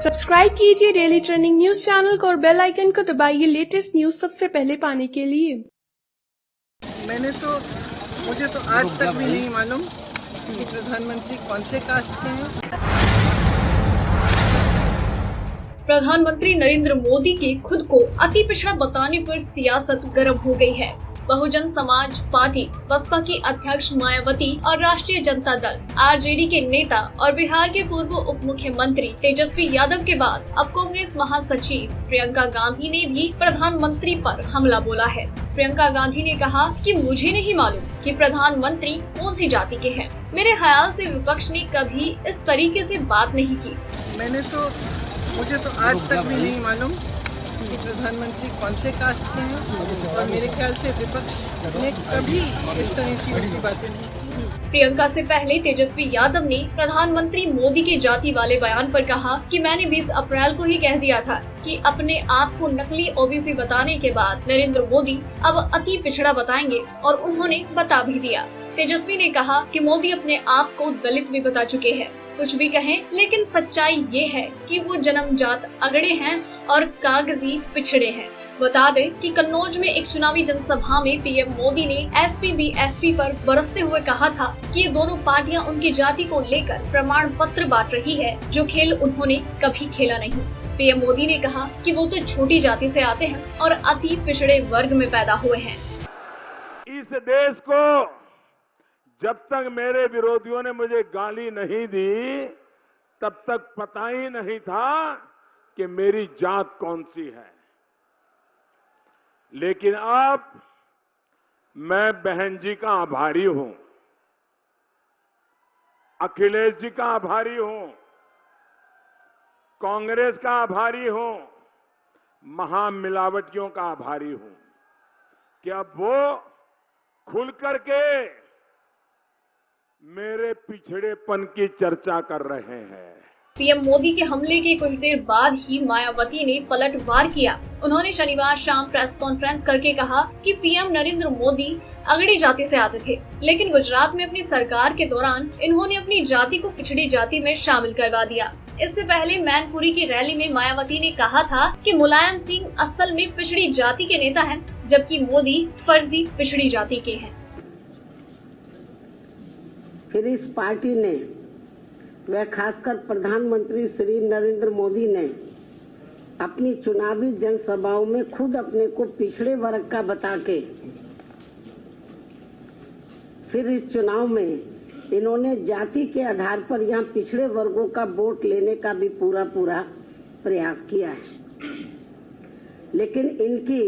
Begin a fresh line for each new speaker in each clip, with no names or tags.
Subscribe कीजिए daily trending news channel को और बेल आइकन को दबाइए लेटेस्ट न्यूज सबसे पहले पाने के लिए।
मुझे तो आज तक भी नहीं मालूम कि प्रधानमंत्री कौन से कास्ट के हैं।
प्रधानमंत्री नरेंद्र मोदी के खुद को अति पिछड़ा बताने पर सियासत गर्म हो गई है। बहुजन समाज पार्टी, बसपा की अध्यक्ष मायावती और राष्ट्रीय जनता दल आरजेडी के नेता और बिहार के पूर्व उप मुख्यमंत्री तेजस्वी यादव के बाद अब कांग्रेस महासचिव प्रियंका गांधी ने भी प्रधानमंत्री पर हमला बोला है। प्रियंका गांधी ने कहा कि मुझे नहीं मालूम कि प्रधानमंत्री कौन सी जाति के हैं। मेरे ख्याल से विपक्ष ने कभी इस तरीके से बात नहीं की।
मुझे तो आज तक भी नहीं मालूम कि प्रधानमंत्री कौन से कास्ट के हैं और मेरे ख्याल से विपक्ष ने कभी इस तरह से उल्टी बातें नहीं की।
प्रियंका से पहले तेजस्वी यादव ने प्रधानमंत्री मोदी के जाति वाले बयान पर कहा कि मैंने 20 अप्रैल को ही कह दिया था कि अपने आप को नकली ओबीसी बताने के बाद नरेंद्र मोदी अब अति पिछड़ा बताएंगे, और उन्होंने बता भी दिया। तेजस्वी ने कहा कि मोदी अपने आप को दलित भी बता चुके हैं। कुछ भी कहें, लेकिन सच्चाई ये है कि वो जन्मजात अगड़े हैं और कागजी पिछड़े हैं। बता दें कि कन्नौज में एक चुनावी जनसभा में पीएम मोदी ने एसपी बीएसपी पर बरसते हुए कहा था कि ये दोनों पार्टियां उनकी जाति को लेकर प्रमाण पत्र बांट रही है, जो खेल उन्होंने कभी खेला नहीं। पीएम मोदी ने कहा कि वो तो छोटी जाति से आते हैं और अति पिछड़े वर्ग में पैदा हुए हैं।
इस देश को जब तक मेरे विरोधियों ने मुझे गाली नहीं दी, तब तक पता ही नहीं था कि मेरी जात कौन सी है। लेकिन अब मैं बहन जी का आभारी हूं, अखिलेश जी का आभारी हूं, कांग्रेस का आभारी हूं, महामिलावटियों का आभारी हूं कि अब वो खुल करके मेरे पिछड़ेपन की चर्चा कर रहे हैं।
पीएम मोदी के हमले के कुछ देर बाद ही मायावती ने पलटवार किया। उन्होंने शनिवार शाम प्रेस कॉन्फ्रेंस करके कहा कि पीएम नरेंद्र मोदी अगड़ी जाति से आते थे, लेकिन गुजरात में अपनी सरकार के दौरान इन्होंने अपनी जाति को पिछड़ी जाति में शामिल करवा दिया। इससे पहले मैनपुरी की रैली में मायावती ने कहा था कि मुलायम सिंह असल में पिछड़ी जाति के नेता हैं, जबकि मोदी फर्जी पिछड़ी जाति के हैं।
फिर इस पार्टी ने वह खासकर प्रधानमंत्री श्री नरेंद्र मोदी ने अपनी चुनावी जनसभाओं में खुद अपने को पिछड़े वर्ग का बता के फिर इस चुनाव में इन्होंने जाति के आधार पर यहाँ पिछड़े वर्गों का वोट लेने का भी पूरा प्रयास किया है। लेकिन इनकी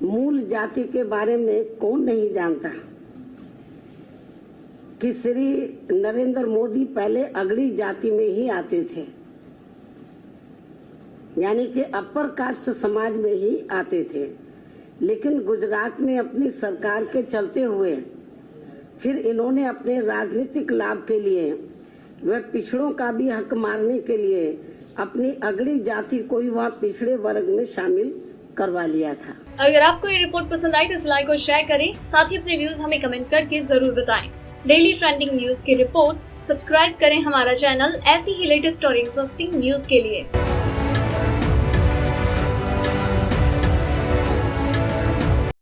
मूल जाति के बारे में कौन नहीं जानता कि श्री नरेंद्र मोदी पहले अगड़ी जाति में ही आते थे, यानी कि अपर कास्ट समाज में ही आते थे। लेकिन गुजरात में अपनी सरकार के चलते हुए फिर इन्होंने अपने राजनीतिक लाभ के लिए व पिछड़ों का भी हक मारने के लिए अपनी अगड़ी जाति को ही वहाँ पिछड़े वर्ग में शामिल करवा लिया था।
अगर आपको ये रिपोर्ट पसंद आई तो इस लाइक और शेयर करें, साथ ही अपने व्यूज हमें कमेंट करके जरूर बताएं। डेली ट्रेंडिंग न्यूज की रिपोर्ट सब्सक्राइब करें हमारा चैनल ऐसी ही लेटेस्ट और इंटरेस्टिंग न्यूज के लिए।